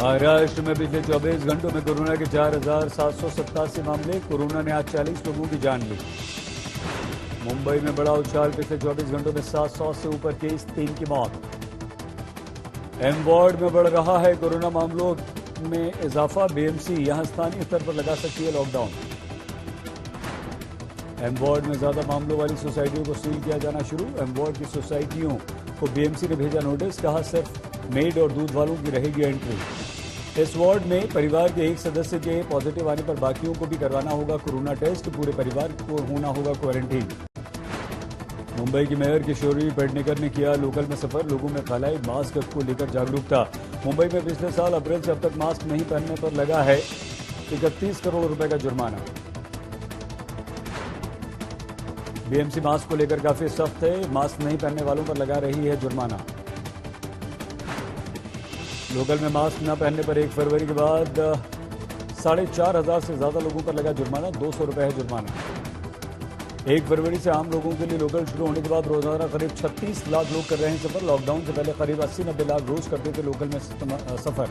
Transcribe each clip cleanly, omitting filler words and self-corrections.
महाराष्ट्र में पिछले 24 घंटों में कोरोना के 4,787 मामले। कोरोना ने आज 40 लोगों की जान ली। मुंबई में बड़ा उछाल, पिछले 24 घंटों में 700 से ऊपर केस, 3 की मौत। एम वार्ड में बढ़ रहा है कोरोना मामलों में इजाफा। बीएमसी यहां स्थानीय स्तर पर लगा सकती है लॉकडाउन। एम वार्ड में ज्यादा मामलों वाली सोसाइटियों को सील किया जाना शुरू। एम वार्ड की सोसाइटियों को बीएमसी ने भेजा नोटिस, कहा सिर्फ मेड और दूध वालों की रहेगी एंट्री। इस वार्ड में परिवार के एक सदस्य के पॉजिटिव आने पर बाकियों को भी करवाना होगा कोरोना टेस्ट। पूरे परिवार को होना होगा क्वारंटीन। मुंबई की मेयर किशोरी पेडनेकर ने किया लोकल में सफर, लोगों में फैलाई मास्क को लेकर जागरूकता। मुंबई में पिछले साल अप्रैल से अब तक मास्क नहीं पहनने पर लगा है 31 करोड़ रुपए का जुर्माना। बीएमसी मास्क को लेकर काफी सख्त है, मास्क नहीं पहनने वालों पर लगा रही है जुर्माना। लोकल में मास्क न पहनने पर 1 फरवरी के बाद 4,500 से ज्यादा लोगों पर लगा जुर्माना। 200 रुपए है जुर्माना। 1 फरवरी से आम लोगों के लिए लोकल शुरू होने के बाद रोजाना करीब 36 लाख लोग कर रहे हैं सफर। लॉकडाउन से पहले करीब 80-90 लाख रोज करते थे लोकल में सफर।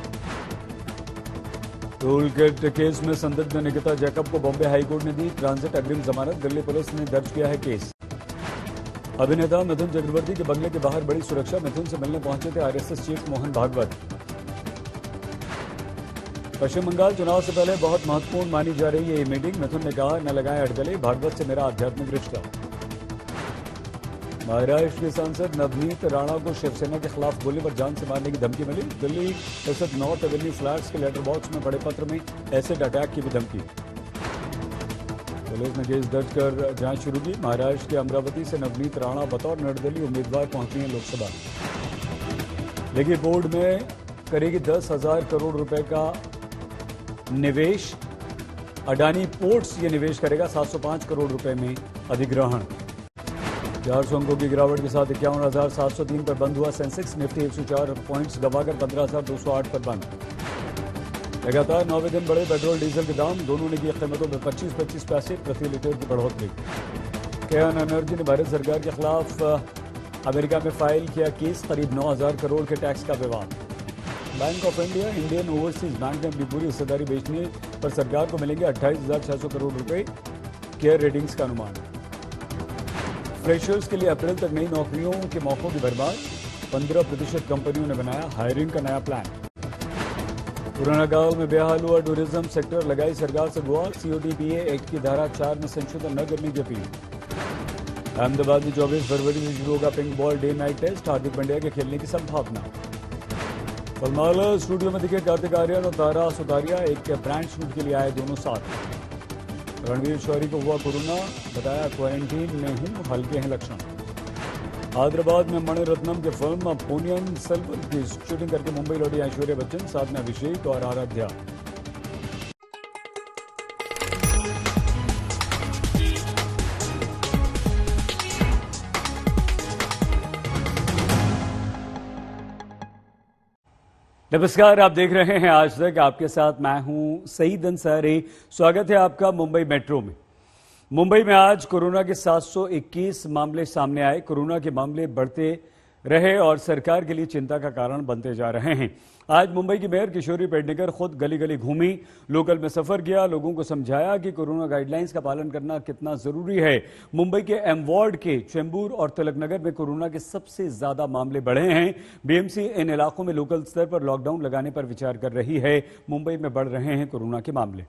टोल गेट केस में संदिग्ध निकिता जैकब को बॉम्बे हाईकोर्ट ने दी ट्रांजिट अग्रिम जमानत। दिल्ली पुलिस ने दर्ज किया है केस। अभिनेता मिथुन चक्रवर्ती के बंगले के बाहर बड़ी सुरक्षा। मिथुन से मिलने पहुंचे थे आरएसएस चीफ मोहन भागवत। पश्चिम बंगाल चुनाव से पहले बहुत महत्वपूर्ण मानी जा रही है ये मीटिंग। मिथुन ने कहा, न लगाएं अड़गले, भागवत से मेरा आध्यात्मिक रिश्ता। महाराष्ट्र के सांसद नवनीत राणा को शिवसेना के खिलाफ बोलने पर जान से मारने की धमकी मिली। दिल्ली स्थित नॉर्थ एवेन्यू फ्लैट्स के लेटर बॉक्स में पड़े पत्र में एसिड अटैक की भी धमकी। पुलिस ने केस दर्ज कर जांच शुरू की। महाराष्ट्र के अमरावती से नवनीत राणा बतौर निर्दलीय उम्मीदवार पहुंची हैं लोकसभा। लेकिन बोर्ड में करेगी 10,000 करोड़ रुपए का निवेश। अडानी पोर्ट्स ये निवेश करेगा। 705 करोड़ रुपए में अधिग्रहण। 400 अंकों की गिरावट के साथ 51,703 पर बंद हुआ सेंसेक्स। निफ्टी 104 पॉइंट्स दबाकर 15,208 पर बंद। लगातार 9वें दिन बढ़े पेट्रोल डीजल के दाम। दोनों ने की कीमतों में 25-25 पैसे प्रति लीटर की बढ़ोतरी। केन एनर्जी ने भारत सरकार के खिलाफ अमेरिका में फाइल किया केस। करीब 9,000 करोड़ के टैक्स का विवाद। Bank of India, Indian overseas bank ने अपनी पूरी हिस्सेदारी बेचने पर सरकार को मिलेंगे 28,600 करोड़ रुपए। केयर रेटिंग्स का अनुमान। फ्रेशर्स के लिए अप्रैल तक नई नौकरियों के मौकों की भरमार। 15% कंपनियों ने बनाया हायरिंग का नया प्लान। कोरोना काल में बेहाल हुआ टूरिज्म सेक्टर, लगाई सरकार से गुहार। सीओटीपीए एक्ट की धारा 4 में संशोधन न करने की अपील। अहमदाबाद में 24 फरवरी से शुरू होगा pink ball day night test. Hardik Pandya के खेलने की संभावना। फिल्माला स्टूडियो में दिखे कार्तिक आर्यन और तारा सुतारिया। एक ब्रांड शूट के लिए आए दोनों साथ। रणवीर शौरी को हुआ कोरोना, बताया क्वारंटीन में हूं, हल्के हैं लक्षण। हैदराबाद में मणिरत्नम की फिल्म पोनियन सेल्वन की शूटिंग करके मुंबई लौटी ऐश्वर्या बच्चन, साथ में अभिषेक और आराध्या। नमस्कार, आप देख रहे हैं आज तक। आपके साथ मैं हूं सईद अंसारी। स्वागत है आपका मुंबई मेट्रो में। मुंबई में आज कोरोना के 721 मामले सामने आए। कोरोना के मामले बढ़ते रहे और सरकार के लिए चिंता का कारण बनते जा रहे हैं। आज मुंबई की मेयर किशोरी पेडनेकर खुद गली गली घूमी, लोकल में सफर किया, लोगों को समझाया कि कोरोना गाइडलाइंस का पालन करना कितना जरूरी है। मुंबई के एम वार्ड के चेंबूर और तिलक नगर में कोरोना के सबसे ज्यादा मामले बढ़े हैं। बीएमसी इन इलाकों में लोकल स्तर पर लॉकडाउन लगाने पर विचार कर रही है। मुंबई में बढ़ रहे हैं कोरोना के मामले।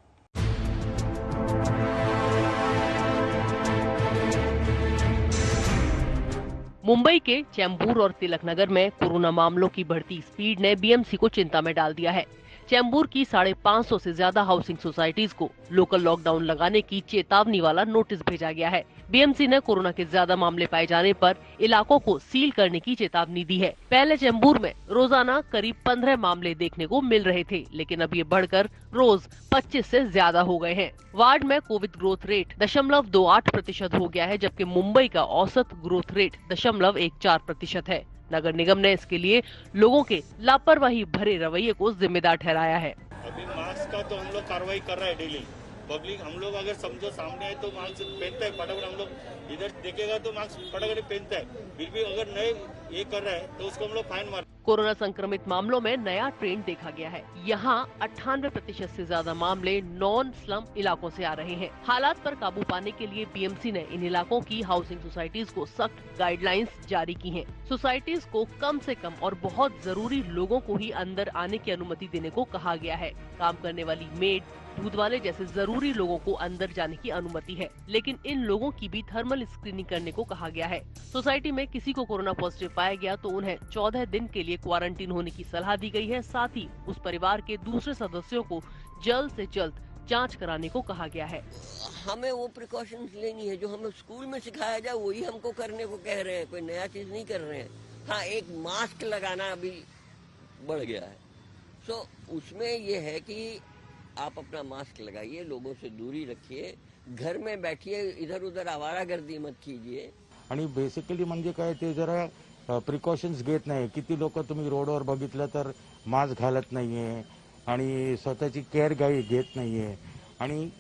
मुंबई के चेंबूर और तिलक नगर में कोरोना मामलों की बढ़ती स्पीड ने बीएमसी को चिंता में डाल दिया है। चेंबूर की 550 से ज्यादा हाउसिंग सोसाइटीज को लोकल लॉकडाउन लगाने की चेतावनी वाला नोटिस भेजा गया है। बीएमसी ने कोरोना के ज्यादा मामले पाए जाने पर इलाकों को सील करने की चेतावनी दी है। पहले चेंबूर में रोजाना करीब 15 मामले देखने को मिल रहे थे, लेकिन अब ये बढ़कर रोज 25 से ज्यादा हो गए हैं। वार्ड में कोविड ग्रोथ रेट 0.28% हो गया है, जबकि मुंबई का औसत ग्रोथ रेट 0.14% है। नगर निगम ने इसके लिए लोगों के लापरवाही भरे रवैये को जिम्मेदार ठहराया है। अभी मास्क का तो हम लोग कार्रवाई कर रहे हैं डेली। पब्लिक हम लोग अगर समझो सामने आए तो मास्क पहनते हैं, फटाफट हम लोग इधर देखेगा तो मास्क फटाफट पहनता है, फिर भी अगर नहीं ये कर रहा है तो उसको हम लोग फाइन मार। कोरोना संक्रमित मामलों में नया ट्रेंड देखा गया है। यहाँ 98% से ज्यादा मामले नॉन स्लम इलाकों से आ रहे हैं। हालात पर काबू पाने के लिए बीएमसी ने इन इलाकों की हाउसिंग सोसाइटीज को सख्त गाइडलाइंस जारी की हैं। सोसाइटीज को कम से कम और बहुत जरूरी लोगों को ही अंदर आने की अनुमति देने को कहा गया है। काम करने वाली मेड, दूध वाले जैसे जरूरी लोगों को अंदर जाने की अनुमति है, लेकिन इन लोगों की भी थर्मल स्क्रीनिंग करने को कहा गया है। सोसाइटी में किसी को कोरोना पॉजिटिव पाया गया तो उन्हें 14 दिन के लिए क्वारंटीन होने की सलाह दी गई है। साथ ही उस परिवार के दूसरे सदस्यों को जल्द से जल्द जांच कराने को कहा गया है। हमें वो प्रिकॉशंस लेनी है जो हमें स्कूल में सिखाया जाए, वही हमको करने को कह रहे हैं, कोई नया चीज नहीं कर रहे हैं। हाँ, एक मास्क लगाना अभी बढ़ गया है, तो उसमें ये है कि आप अपना मास्क लगाइए, लोगों से दूरी रखिए, घर में बैठिए, इधर उधर आवारागर्दी मत कीजिए। आणि बेसिकली म्हणजे काय ते जरा प्रिकॉशन्स घेत नाही. किती लोक तुम्ही रोडवर बघितलं तर मास्क घालत नाहीये आणि स्वतःची केअर घेत नाहीये आणि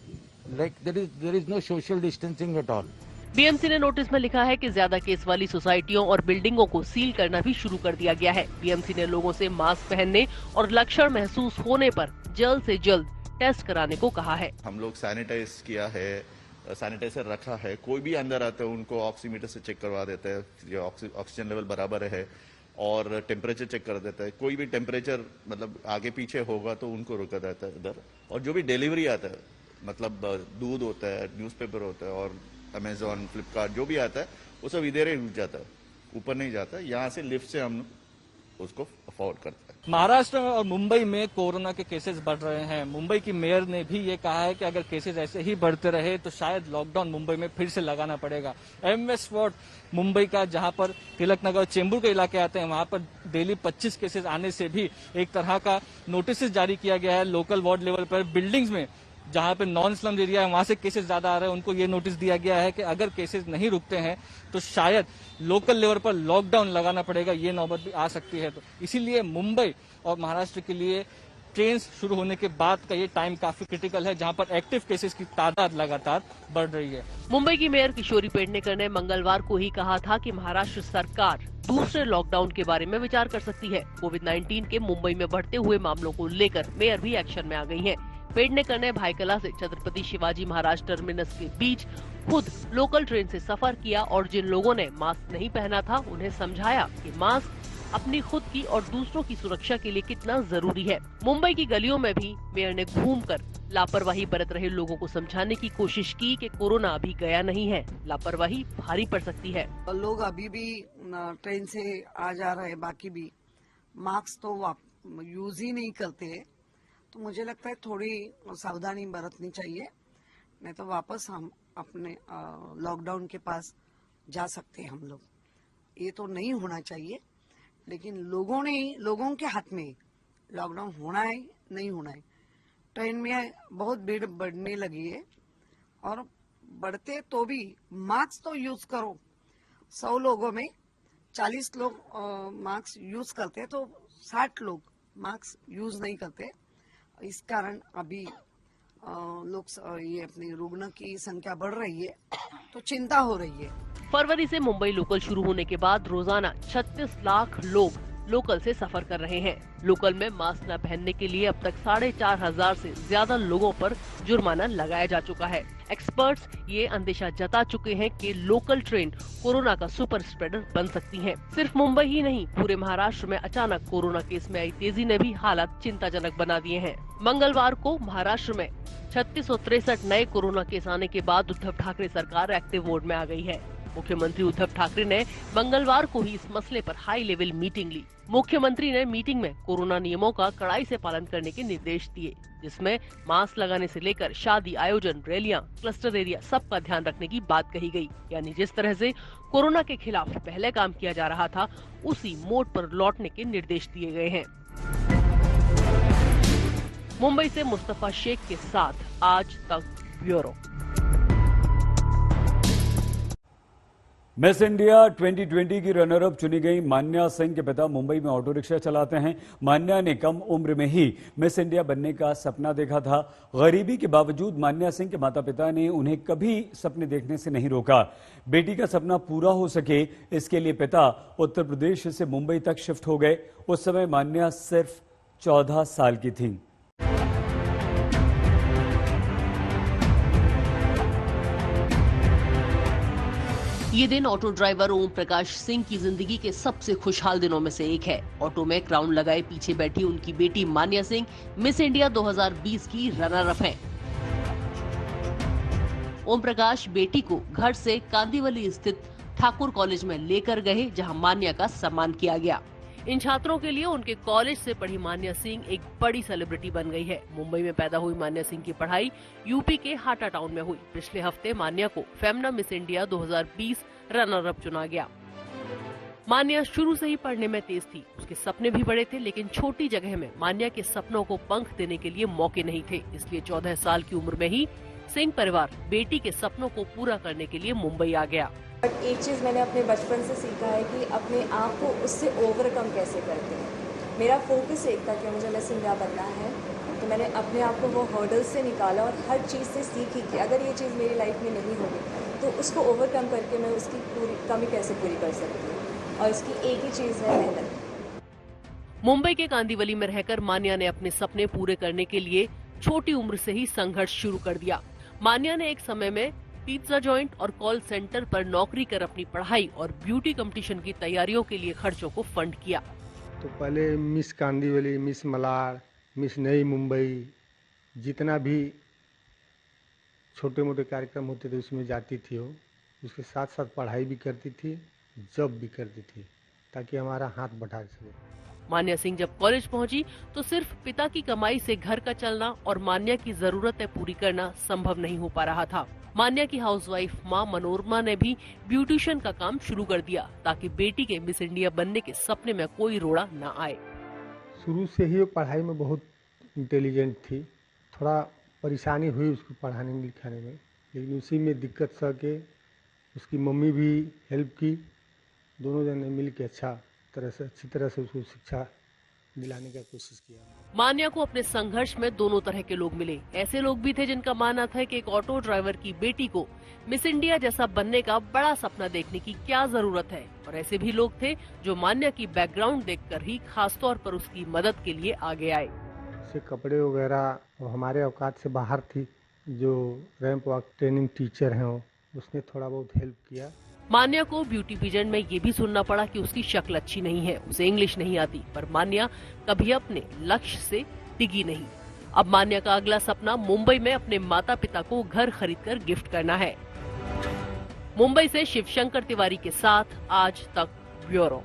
like there is no social distancing at all. BMC ने नोटिस में लिखा है कि ज्यादा केस वाली सोसाइटियों और बिल्डिंगों को सील करना भी शुरू कर दिया गया है। बीएमसी ने लोगों से मास्क पहनने और लक्षण महसूस होने पर जल्द से जल्द टेस्ट कराने को कहा है। हम लोग सैनिटाइज किया है, सैनिटाइजर रखा है। कोई भी अंदर आता है उनको ऑक्सीमीटर से चेक करवा देता है, ये ऑक्सीजन लेवल बराबर है और टेम्परेचर चेक कर देता है। कोई भी टेम्परेचर मतलब आगे पीछे होगा तो उनको रोका जाता है इधर। और जो भी डिलीवरी आता है, मतलब दूध होता है, न्यूज़पेपर होता है और अमेजोन, फ्लिपकार्ट जो भी आता है वो सब इधर ही रुक जाता है, ऊपर नहीं जाता। यहाँ से लिफ्ट से हम उसको अफोर्ड करते हैं। महाराष्ट्र और मुंबई में कोरोना के केसेस बढ़ रहे हैं। मुंबई की मेयर ने भी ये कहा है कि अगर केसेस ऐसे ही बढ़ते रहे तो शायद लॉकडाउन मुंबई में फिर से लगाना पड़ेगा। एमएस वार्ड मुंबई का, जहां पर तिलक नगर और चेंबूर के इलाके आते हैं, वहां पर डेली 25 केसेस आने से भी एक तरह का नोटिस जारी किया गया है। लोकल वार्ड लेवल पर बिल्डिंग्स में जहां पे नॉन स्लम एरिया है वहां से केसेस ज्यादा आ रहे हैं, उनको ये नोटिस दिया गया है कि अगर केसेस नहीं रुकते हैं तो शायद लोकल लेवल पर लॉकडाउन लगाना पड़ेगा, ये नौबत भी आ सकती है। तो इसीलिए मुंबई और महाराष्ट्र के लिए ट्रेन शुरू होने के बाद का ये टाइम काफी क्रिटिकल है, जहां पर एक्टिव केसेस की तादाद लगातार बढ़ रही है। मुंबई की मेयर किशोरी पेडनेकर ने मंगलवार को ही कहा था कि महाराष्ट्र सरकार दूसरे लॉकडाउन के बारे में विचार कर सकती है। कोविड-19 के मुंबई में बढ़ते हुए मामलों को लेकर मेयर भी एक्शन में आ गई है। पेडनेकर ने भाईकला से छत्रपति शिवाजी महाराज टर्मिनस के बीच खुद लोकल ट्रेन से सफर किया और जिन लोगों ने मास्क नहीं पहना था उन्हें समझाया कि मास्क अपनी खुद की और दूसरों की सुरक्षा के लिए कितना जरूरी है। मुंबई की गलियों में भी मेयर ने घूमकर लापरवाही बरत रहे लोगों को समझाने की कोशिश की कि कोरोना अभी गया नहीं है, लापरवाही भारी पड़ सकती है। लोग अभी भी ट्रेन से आ जा रहे हैं, बाकी भी मास्क तो यूज ही नहीं करते, तो मुझे लगता है थोड़ी सावधानी बरतनी चाहिए, नहीं तो वापस हम अपने लॉकडाउन के पास जा सकते हैं हम लोग। ये तो नहीं होना चाहिए, लेकिन लोगों के हाथ में लॉकडाउन होना है नहीं होना है। ट्रेन में बहुत भीड़ बढ़ने लगी है और बढ़ते तो भी मास्क तो यूज करो। 100 लोगों में 40 लोग मास्क यूज करते तो 60 लोग मास्क यूज नहीं करते। इस कारण अभी लोग ये अपनी रुग्ण की संख्या बढ़ रही है, तो चिंता हो रही है। फरवरी से मुंबई लोकल शुरू होने के बाद रोजाना 36 लाख लोग लोकल से सफर कर रहे हैं। लोकल में मास्क न पहनने के लिए अब तक 4,500 से ज्यादा लोगों पर जुर्माना लगाया जा चुका है। एक्सपर्ट्स ये अंदेशा जता चुके हैं कि लोकल ट्रेन कोरोना का सुपर स्प्रेडर बन सकती है। सिर्फ मुंबई ही नहीं, पूरे महाराष्ट्र में अचानक कोरोना केस में आई तेजी ने भी हालात चिंताजनक बना दिए हैं। मंगलवार को महाराष्ट्र में 3663 नए कोरोना केस आने के बाद उद्धव ठाकरे सरकार एक्टिव मोड में आ गई है। मुख्यमंत्री उद्धव ठाकरे ने मंगलवार को ही इस मसले पर हाई लेवल मीटिंग ली। मुख्यमंत्री ने मीटिंग में कोरोना नियमों का कड़ाई से पालन करने के निर्देश दिए, जिसमें मास्क लगाने से लेकर शादी आयोजन, रैलियां, क्लस्टर एरिया सबका ध्यान रखने की बात कही गई। यानी जिस तरह से कोरोना के खिलाफ पहले काम किया जा रहा था, उसी मोड पर लौटने के निर्देश दिए गए हैं। मुंबई से मुस्तफा शेख के साथ आज तक ब्यूरो। मिस इंडिया 2020 की रनर अप चुनी गई मान्या सिंह के पिता मुंबई में ऑटो रिक्शा चलाते हैं। मान्या ने कम उम्र में ही मिस इंडिया बनने का सपना देखा था। गरीबी के बावजूद मान्या सिंह के माता पिता ने उन्हें कभी सपने देखने से नहीं रोका। बेटी का सपना पूरा हो सके, इसके लिए पिता उत्तर प्रदेश से मुंबई तक शिफ्ट हो गए। उस समय मान्या सिर्फ 14 साल की थी। ये दिन ऑटो ड्राइवर ओम प्रकाश सिंह की जिंदगी के सबसे खुशहाल दिनों में से एक है। ऑटो में क्राउन लगाए पीछे बैठी उनकी बेटी मान्या सिंह मिस इंडिया 2020 की रनर अप हैं। ओम प्रकाश बेटी को घर से कांदीवली स्थित ठाकुर कॉलेज में लेकर गए, जहां मान्या का सम्मान किया गया। इन छात्रों के लिए उनके कॉलेज से पढ़ी मान्या सिंह एक बड़ी सेलिब्रिटी बन गई है। मुंबई में पैदा हुई मान्या सिंह की पढ़ाई यूपी के हाटा टाउन में हुई। पिछले हफ्ते मान्या को Femina miss India 2020 runner up चुना गया। मान्या शुरू से ही पढ़ने में तेज थी। उसके सपने भी बड़े थे, लेकिन छोटी जगह में मान्या के सपनों को पंख देने के लिए मौके नहीं थे। इसलिए 14 साल की उम्र में ही सिंह परिवार बेटी के सपनों को पूरा करने के लिए मुंबई आ गया। बट एक चीज़ मैंने अपने बचपन से सीखा है कि अपने आप को उससे ओवरकम कैसे करते हैं। मेरा फोकस एक था कि मुझे मिस इंडिया बनना है, तो मैंने अपने आप को वो हर्डल्स से निकाला और हर चीज़ से सीखी कि अगर ये चीज़ मेरी लाइफ में नहीं होगी तो उसको ओवरकम करके मैं उसकी पूरी कमी कैसे पूरी कर सकती हूँ। और इसकी एक ही चीज़ है, मेहनत। मुंबई के कांदीवली में रहकर मान्या ने अपने सपने पूरे करने के लिए छोटी उम्र से ही संघर्ष शुरू कर दिया। मान्या ने एक समय में पिज्जा जॉइंट और कॉल सेंटर पर नौकरी कर अपनी पढ़ाई और ब्यूटी कंपटीशन की तैयारियों के लिए खर्चों को फंड किया। तो पहले miss Kandivali, miss Malad, miss नई मुंबई, जितना भी छोटे मोटे कार्यक्रम होते थे उसमें जाती थी। वो उसके साथ साथ पढ़ाई भी करती थी, जॉब भी करती थी, ताकि हमारा हाथ बढ़ा सके। मान्या सिंह जब कॉलेज पहुंची तो सिर्फ पिता की कमाई से घर का चलना और मान्या की जरूरतें पूरी करना संभव नहीं हो पा रहा था। मान्या की हाउसवाइफ मां मनोरमा ने भी ब्यूटिशियन का काम शुरू कर दिया, ताकि बेटी के मिस इंडिया बनने के सपने में कोई रोड़ा न आए। शुरू से ही वो पढ़ाई में बहुत इंटेलिजेंट थी। थोड़ा परेशानी हुई उसको पढ़ाने में लिखाने में, लेकिन उसी में दिक्कत सह के उसकी मम्मी भी हेल्प की। दोनों जन ने मिल के अच्छी तरह से उसको शिक्षा दिलाने का कोशिश किया। मान्या को अपने संघर्ष में दोनों तरह के लोग मिले। ऐसे लोग भी थे जिनका मानना था कि एक ऑटो ड्राइवर की बेटी को मिस इंडिया जैसा बनने का बड़ा सपना देखने की क्या जरूरत है, और ऐसे भी लोग थे जो मान्या की बैकग्राउंड देखकर ही खासतौर पर उसकी मदद के लिए आगे आए। से कपड़े वगैरह हमारे औकात से बाहर थी। जो रैंप वॉक ट्रेनिंग टीचर हैं उसने थोड़ा बहुत हेल्प किया। मान्या को ब्यूटी पीजेंट में ये भी सुनना पड़ा कि उसकी शक्ल अच्छी नहीं है, उसे इंग्लिश नहीं आती, पर मान्या कभी अपने लक्ष्य से डिगी नहीं। अब मान्या का अगला सपना मुंबई में अपने माता पिता को घर खरीदकर गिफ्ट करना है। मुंबई से शिवशंकर तिवारी के साथ आज तक ब्यूरो।